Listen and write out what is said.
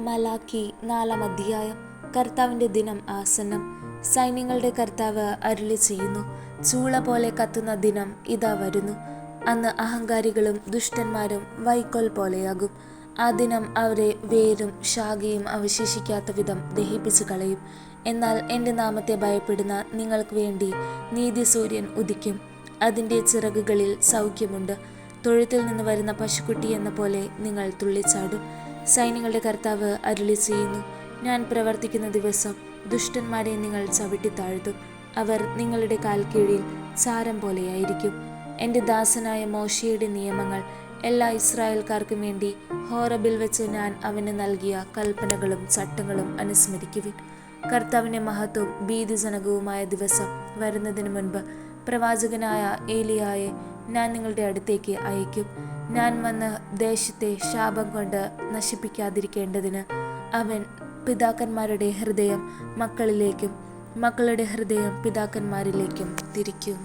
മലാക്കി 4-ാം അധ്യായം. കർത്താവിൻ്റെ ദിനം ആസന്നം. സൈന്യങ്ങളുടെ കർത്താവ് അരുളി ചെയ്യുന്നു, ചൂള പോലെ കത്തുന്ന ദിനം ഇതാ വരുന്നു. അന്ന് അഹങ്കാരികളും ദുഷ്ടന്മാരും വൈക്കോൽ പോലെയാകും. ആ ദിനം അവരെ വേരും ശാഖയും അവശേഷിക്കാത്ത വിധം ദഹിപ്പിച്ചു കളയും. എന്നാൽ എൻ്റെ നാമത്തെ ഭയപ്പെടുന്ന നിങ്ങൾക്ക് വേണ്ടി നീതിസൂര്യൻ ഉദിക്കും. അതിൻ്റെ ചിറകുകളിൽ സൗഖ്യമുണ്ട്. തൊഴുത്തിൽ നിന്ന് വരുന്ന പശുക്കുട്ടി എന്ന പോലെ നിങ്ങൾ തുള്ളിച്ചാടും. സൈന്യങ്ങളുടെ കർത്താവ് അരുളി ചെയ്യുന്നു, ഞാൻ പ്രവർത്തിക്കുന്ന ദിവസം ദുഷ്ടന്മാരെ നിങ്ങൾ ചവിട്ടിത്താഴ്ത്തും. അവർ നിങ്ങളുടെ കാൽ കീഴിൽ ചാരം പോലെയായിരിക്കും. എൻ്റെ ദാസനായ മോശയുടെ നിയമങ്ങൾ എല്ലാ ഇസ്രായേൽക്കാർക്കും വേണ്ടി ഹോറബിൽ വെച്ച് ഞാൻ അവന് നൽകിയ കൽപ്പനകളും ചട്ടങ്ങളും അനുസ്മരിക്കുവിൻ. കർത്താവിൻ്റെ മഹത്വവും ഭീതിജനകവുമായ ദിവസം വരുന്നതിന് മുൻപ് പ്രവാചകനായ ഏലിയായെ ഞാൻ നിങ്ങളുടെ അടുത്തേക്ക് അയക്കും. ഞാൻ വന്ന് ദേശത്തെ ശാപം കൊണ്ട് നശിപ്പിക്കാതിരിക്കേണ്ടതിന് അവൻ പിതാക്കന്മാരുടെ ഹൃദയം മക്കളിലേക്കും മക്കളുടെ ഹൃദയം പിതാക്കന്മാരിലേക്കും തിരിക്കും.